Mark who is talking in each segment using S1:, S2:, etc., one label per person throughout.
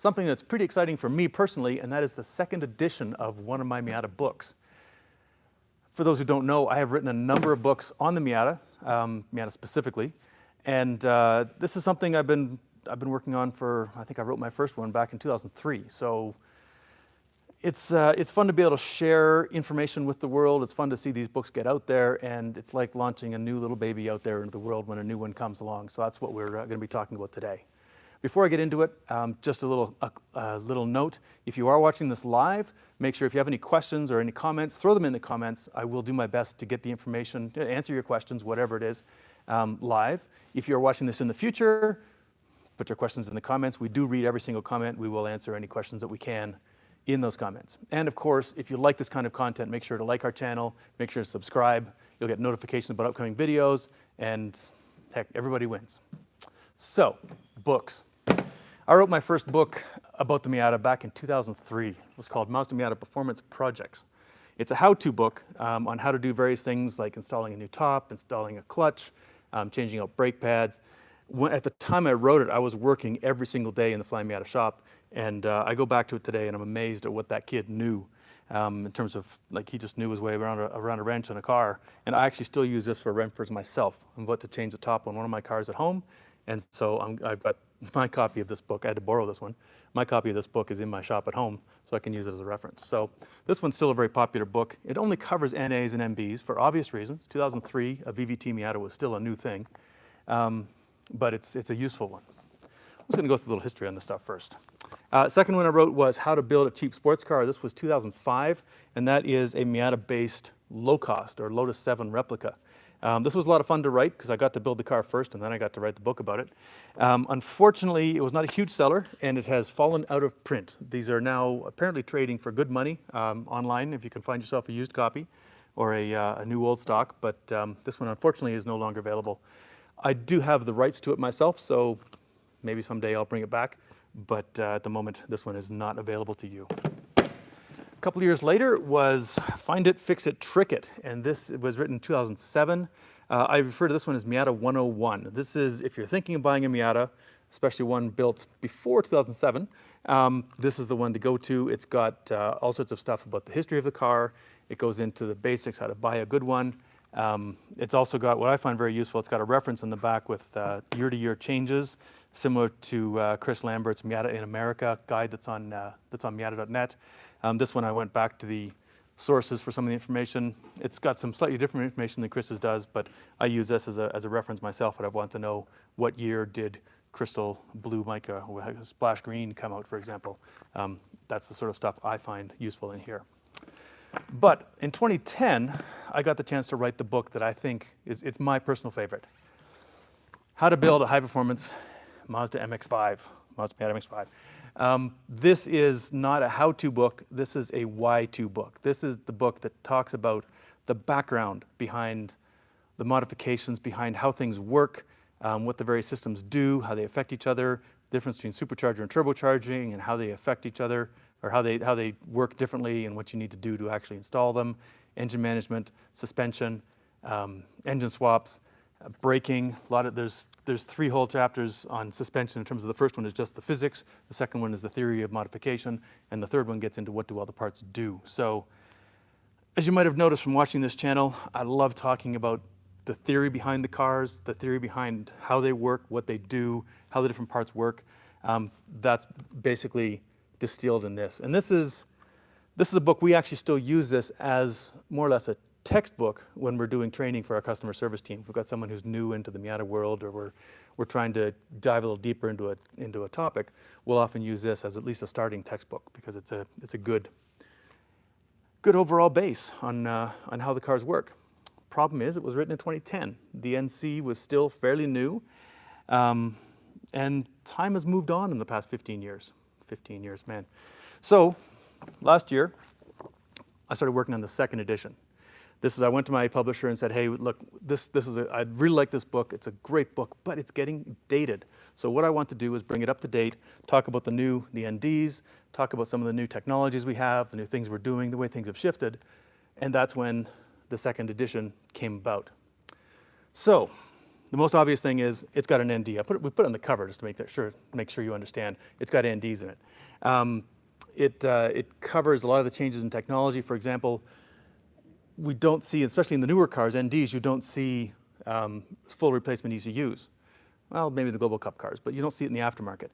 S1: something that's pretty exciting for me personally, and that is the second edition of one of my Miata books. For those who don't know, I have written a number of books on the Miata, Miata specifically, and this is something I've been working on for, I think I wrote my first one back in 2003. So it's fun to be able to share information with the world. It's fun to see these books get out there, and it's like launching a new little baby out there into the world when a new one comes along. So that's what we're going to be talking about today. Before I get into it, just a little note. If you are watching this live, make sure if you have any questions or any comments, throw them in the comments. I will do my best to get the information, to answer your questions, whatever it is, live. If you're watching this in the future, put your questions in the comments. We do read every single comment. We will answer any questions that we can in those comments. And of course, if you like this kind of content, make sure to like our channel, make sure to subscribe. You'll get notifications about upcoming videos, and heck, everybody wins. So, books. I wrote my first book about the Miata back in 2003. It was called Mazda Miata Performance Projects. It's a how-to book on how to do various things like installing a new top, installing a clutch, changing out brake pads. At the time I wrote it, I was working every single day in the Flyin Miata shop, and I go back to it today and I'm amazed at what that kid knew in terms of, like, he just knew his way around a wrench in a car. And I actually still use this for wrenchers myself. I'm about to change the top on one of my cars at home, and so I've got my copy of this book. I had to borrow this one. My copy of this book is in my shop at home, so I can use it as a reference. So this one's still a very popular book. It only covers NAs and MBs for obvious reasons. 2003, a VVT Miata was still a new thing, but it's a useful one. I'm just going to go through a little history on this stuff first. Second one I wrote was How to Build a Cheap Sports Car. This was 2005, and that is a Miata-based low-cost or Lotus 7 replica. This was a lot of fun to write because I got to build the car first and then I got to write the book about it. Unfortunately, it was not a huge seller and it has fallen out of print. These are now apparently trading for good money online if you can find yourself a used copy or a new old stock, but this one unfortunately is no longer available. I do have the rights to it myself, so maybe someday I'll bring it back, but at the moment this one is not available to you. A couple of years later was Find It, Fix It, Trick It, and this was written in 2007. I refer to this one as Miata 101. This is, if you're thinking of buying a Miata, especially one built before 2007, this is the one to go to. It's got all sorts of stuff about the history of the car. It goes into the basics, how to buy a good one. It's also got what I find very useful. It's got a reference in the back with year-to-year changes, similar to Chris Lambert's Miata in America guide that's on Miata.net. This one I went back to the sources for some of the information. It's got some slightly different information than Chris's does, but I use this as a reference myself, and I want to know what year did Crystal Blue Mica or Splash Green come out, for example. That's the sort of stuff I find useful in here. But in 2010, I got the chance to write the book that I think it's my personal favorite. How to Build a High Performance Mazda MX-5, Mazda Miata MX-5. This is not a how-to book, this is a why-to book. This is the book that talks about the background behind the modifications, behind how things work, what the various systems do, how they affect each other, the difference between supercharger and turbocharging, and how they affect each other, or how they work differently and what you need to do to actually install them, engine management, suspension, engine swaps, braking. There's 3 whole chapters on suspension in terms of the first one is just the physics, the second one is the theory of modification, and the third one gets into what do all the parts do. So as you might have noticed from watching this channel, I love talking about the theory behind the cars, the theory behind how they work, what they do, how the different parts work. That's basically distilled in this. And this is a book, we actually still use this as more or less a textbook when we're doing training for our customer service team. If we've got someone who's new into the Miata world, or we're trying to dive a little deeper into a topic, we'll often use this as at least a starting textbook because it's a good overall base on how the cars work. Problem is, it was written in 2010. The NC was still fairly new, and time has moved on in the past 15 years. 15 years, man. So last year, I started working on the second edition. I went to my publisher and said, hey, look, I really like this book. It's a great book, but it's getting dated. So what I want to do is bring it up to date, talk about the NDs, talk about some of the new technologies we have, the new things we're doing, the way things have shifted. And that's when the second edition came about. So the most obvious thing is it's got an ND. We put it on the cover just to make sure you understand. It's got NDs in it. It covers a lot of the changes in technology. For example, we don't see, especially in the newer cars, NDs, you don't see full replacement ECUs. Well, maybe the Global Cup cars, but you don't see it in the aftermarket.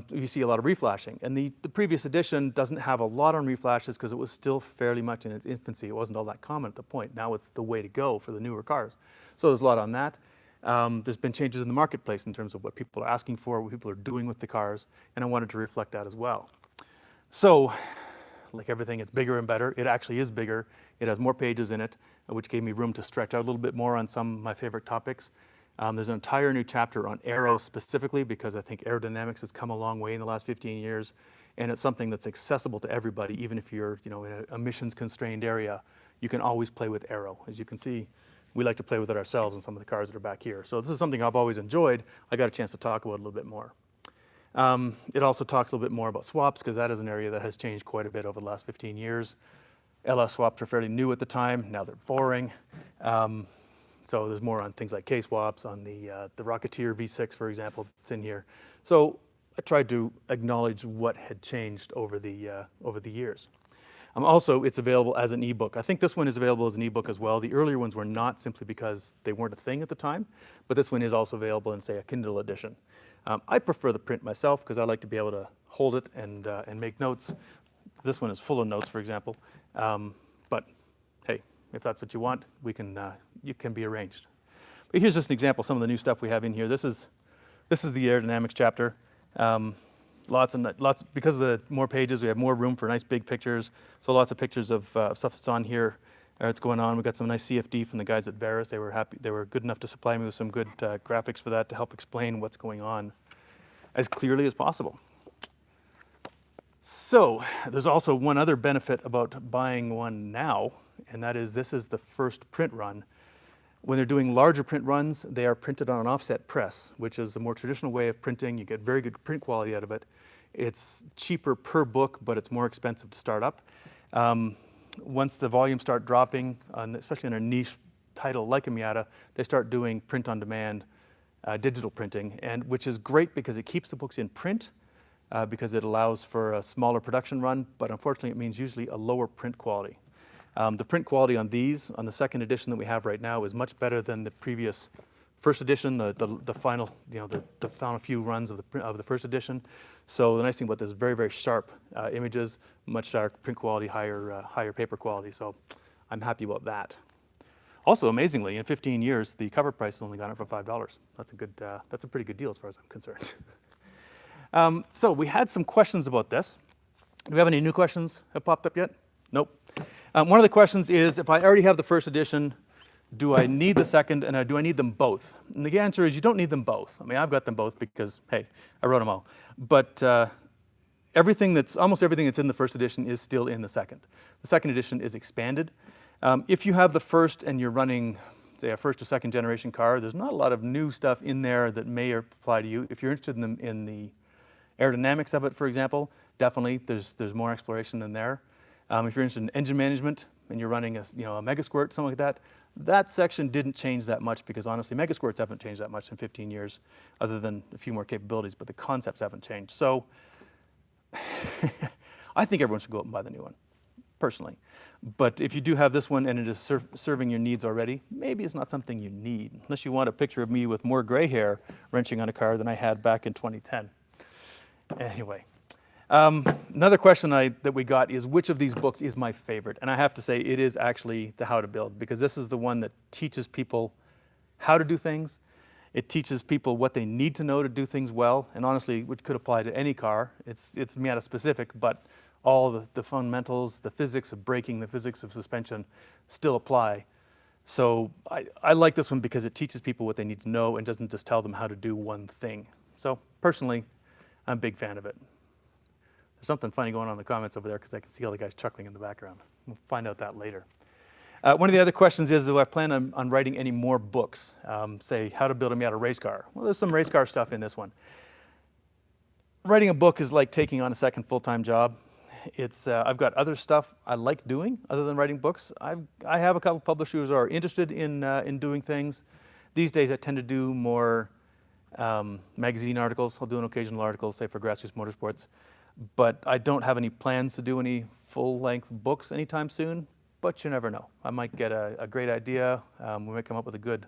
S1: You see a lot of reflashing. And the previous edition doesn't have a lot on reflashes because it was still fairly much in its infancy. It wasn't all that common at the point. Now it's the way to go for the newer cars. So there's a lot on that. There's been changes in the marketplace in terms of what people are asking for, what people are doing with the cars, and I wanted to reflect that as well. So, like everything, it's bigger and better. It actually is bigger. It has more pages in it, which gave me room to stretch out a little bit more on some of my favorite topics. There's an entire new chapter on aero specifically because I think aerodynamics has come a long way in the last 15 years, and it's something that's accessible to everybody, even if you're in an emissions-constrained area. You can always play with aero. As you can see, we like to play with it ourselves in some of the cars that are back here. So this is something I've always enjoyed. I got a chance to talk about it a little bit more. It also talks a little bit more about swaps because that is an area that has changed quite a bit over the last 15 years. LS swaps were fairly new at the time. Now they're boring. So there's more on things like K-swaps, on the Rocketeer V6, for example, that's in here. So I tried to acknowledge what had changed over the years. Also, it's available as an ebook. I think this one is available as an ebook as well. The earlier ones were not, simply because they weren't a thing at the time, but this one is also available in, say, a Kindle edition. I prefer the print myself because I like to be able to hold it and make notes. This one is full of notes, for example. But hey, if that's what you want, you can be arranged. But here's just an example of some of the new stuff we have in here. This is the aerodynamics chapter. Lots because of the more pages, we have more room for nice big pictures. So lots of pictures of stuff that's on here. It's going on. We got some nice CFD from the guys at Varus. They were happy. They were good enough to supply me with some good graphics for that to help explain what's going on as clearly as possible. So there's also one other benefit about buying one now, and that is this is the first print run. When they're doing larger print runs, they are printed on an offset press, which is a more traditional way of printing. You get very good print quality out of it. It's cheaper per book, but it's more expensive to start up. Once the volumes start dropping, especially in a niche title like a Miata, they start doing print on demand, digital printing, which is great because it keeps the books in print, because it allows for a smaller production run, but unfortunately it means usually a lower print quality. The print quality on these, on the second edition that we have right now, is much better than the previous first edition, the final, the final few runs of the first edition. So the nice thing about this is very, very sharp images, much sharper print quality, higher paper quality. So I'm happy about that. Also, amazingly, in 15 years, the cover price has only gone up for $5. That's a pretty good deal as far as I'm concerned. So we had some questions about this. Do we have any new questions that popped up yet? Nope. One of the questions is, if I already have the first edition, do I need the second, and do I need them both? And the answer is you don't need them both. I mean, I've got them both because, hey, I wrote them all. But almost everything that's in the first edition is still in the second. The second edition is expanded. If you have the first and you're running, say, a first or second generation car, there's not a lot of new stuff in there that may apply to you. If you're interested in the aerodynamics of it, for example, definitely there's more exploration in there. If you're interested in engine management and you're running a Mega Squirt, something like that, that section didn't change that much because honestly, Mega Squirts haven't changed that much in 15 years, other than a few more capabilities, but the concepts haven't changed. So I think everyone should go out and buy the new one, personally. But if you do have this one and it is serving your needs already, maybe it's not something you need, unless you want a picture of me with more gray hair wrenching on a car than I had back in 2010. Anyway. Another question that we got is, which of these books is my favorite? And I have to say it is actually the How to Build, because this is the one that teaches people how to do things. It teaches people what they need to know to do things well, and honestly, which could apply to any car. It's Miata specific, but all the fundamentals, the physics of braking, the physics of suspension still apply. So I like this one because it teaches people what they need to know and doesn't just tell them how to do one thing. So personally, I'm a big fan of it. There's something funny going on in the comments over there because I can see all the guys chuckling in the background. We'll find out that later. One of the other questions is, do I plan on writing any more books? Say, how to build a Miata race car. Well, there's some race car stuff in this one. Writing a book is like taking on a second full-time job. I've got other stuff I like doing other than writing books. I have a couple publishers who are interested in doing things. These days I tend to do more magazine articles. I'll do an occasional article, say for Grassroots Motorsports, but I don't have any plans to do any full-length books anytime soon, but you never know. I might get a great idea. We might come up with a good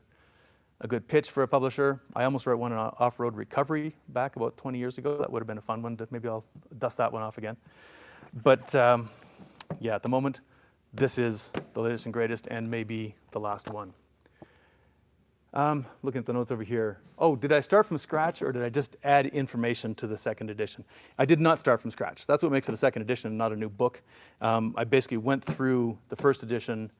S1: pitch for a publisher. I almost wrote one on off-road recovery back about 20 years ago. That would have been a fun one. Maybe I'll dust that one off again. But yeah, at the moment, this is the latest and greatest and maybe the last one. Looking at the notes over here. Oh, did I start from scratch or did I just add information to the second edition? I did not start from scratch. That's what makes it a second edition and not a new book. I basically went through the first edition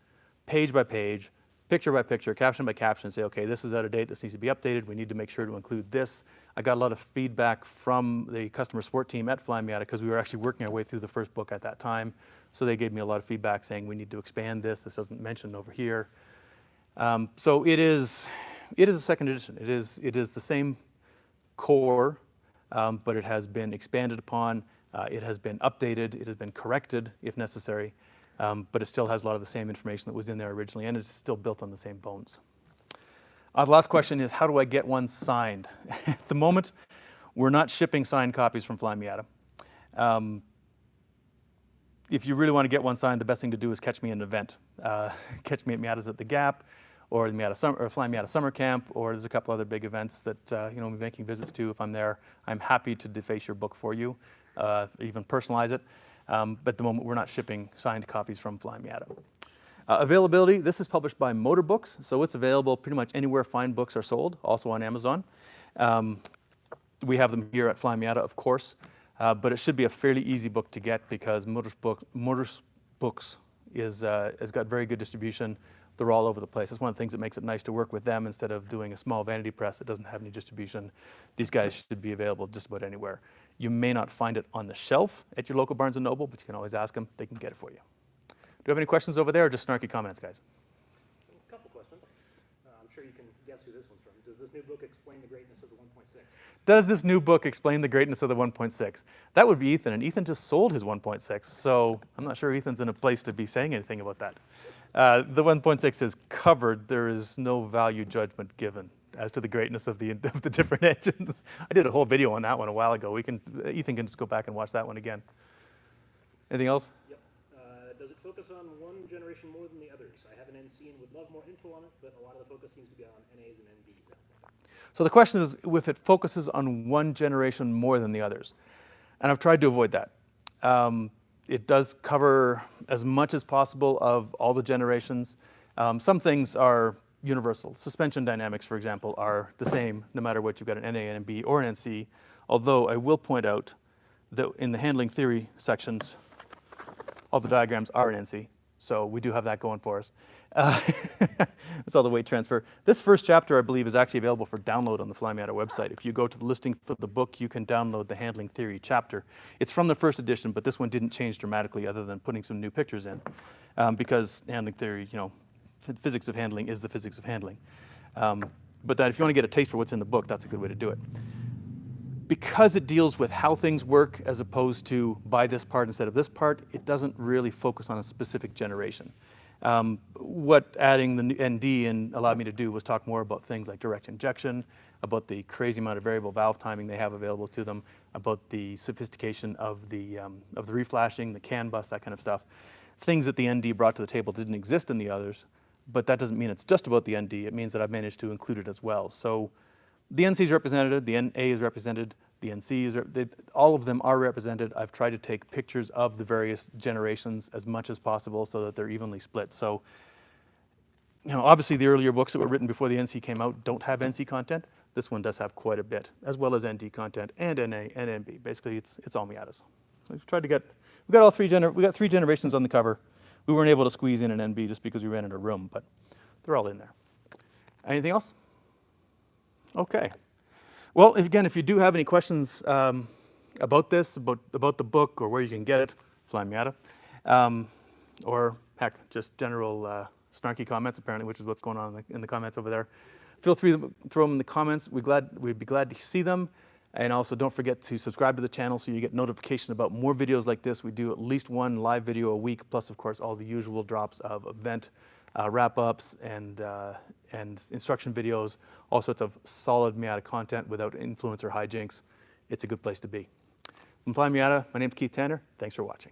S1: page by page, picture by picture, caption by caption, and say, okay, this is out of date, this needs to be updated, we need to make sure to include this. I got a lot of feedback from the customer support team at Flyin Miata because we were actually working our way through the first book at that time. So they gave me a lot of feedback saying we need to expand this doesn't mention over here. So it is a second edition. It is the same core, but it has been expanded upon, it has been updated, it has been corrected if necessary. But it still has a lot of the same information that was in there originally, and it's still built on the same bones. The last question is, how do I get one signed? At the moment, we're not shipping signed copies from Flyin Miata. If you really want to get one signed, the best thing to do is catch me at an event. Catch me at Miata's at the Gap, or the Flyin Miata Summer Camp, or there's a couple other big events that we'll be making visits to. If I'm there, I'm happy to deface your book for you, even personalize it. But at the moment, we're not shipping signed copies from Flyin Miata. Availability, this is published by Motor Books, so it's available pretty much anywhere fine books are sold, also on Amazon. We have them here at Flyin Miata, of course, but it should be a fairly easy book to get because Motor Books has got very good distribution. They're all over the place. That's one of the things that makes it nice to work with them instead of doing a small vanity press that doesn't have any distribution. These guys should be available just about anywhere. You may not find it on the shelf at your local Barnes & Noble, but you can always ask them. They can get it for you. Do you have any questions over there or just snarky comments, guys?
S2: A couple questions. I'm sure you can guess who this one's from. Does this new book explain the greatness of the 1.6?
S1: Does this new book explain the greatness of the 1.6? That would be Ethan, and Ethan just sold his 1.6, so I'm not sure Ethan's in a place to be saying anything about that. The 1.6 is covered. There is no value judgment given as to the greatness of the different engines. I did a whole video on that one a while ago. Ethan can just go back and watch that one again. Anything else?
S2: Yep. Does it focus on one generation more than the others? I have an NC and would love more info on it, but a lot of the focus seems to be on NAs and NDs.
S1: So the question is if it focuses on one generation more than the others. And I've tried to avoid that. It does cover as much as possible of all the generations. Some things are universal. Suspension dynamics, for example, are the same no matter what you've got an NA, an NB, or an NC. Although I will point out that in the handling theory sections, all the diagrams are an NC. So we do have that going for us. That's all the weight transfer. This first chapter, I believe, is actually available for download on the Flyin Miata website. If you go to the listing for the book, you can download the handling theory chapter. It's from the first edition, but this one didn't change dramatically other than putting some new pictures in. Because handling theory, the physics of handling is the physics of handling. But that if you want to get a taste for what's in the book, that's a good way to do it. Because it deals with how things work as opposed to buy this part instead of this part, it doesn't really focus on a specific generation. What adding the ND in allowed me to do was talk more about things like direct injection, about the crazy amount of variable valve timing they have available to them, about the sophistication of the reflashing, the CAN bus, that kind of stuff. Things that the ND brought to the table didn't exist in the others, but that doesn't mean it's just about the ND. It means that I've managed to include it as well. So the NC is represented, the NA is represented, the NC is, all of them are represented. I've tried to take pictures of the various generations as much as possible so that they're evenly split. So, obviously the earlier books that were written before the NC came out don't have NC content. This one does have quite a bit, as well as ND content and NA and NB. Basically, it's all Miatas. So we've tried to get, we got three generations on the cover. We weren't able to squeeze in an NB just because we ran out of room, but they're all in there. Anything else? Okay. Well, again, if you do have any questions about this, about the book or where you can get it, Flyin Miata, or heck, just general snarky comments, apparently, which is what's going on in the comments over there, feel free to throw them in the comments. We'd be glad to see them. And also, don't forget to subscribe to the channel so you get notification about more videos like this. We do at least one live video a week, plus, of course, all the usual drops of event wrap-ups and instruction videos, all sorts of solid Miata content without influence or hijinks. It's a good place to be. From Flyin Miata, my name's Keith Tanner. Thanks for watching.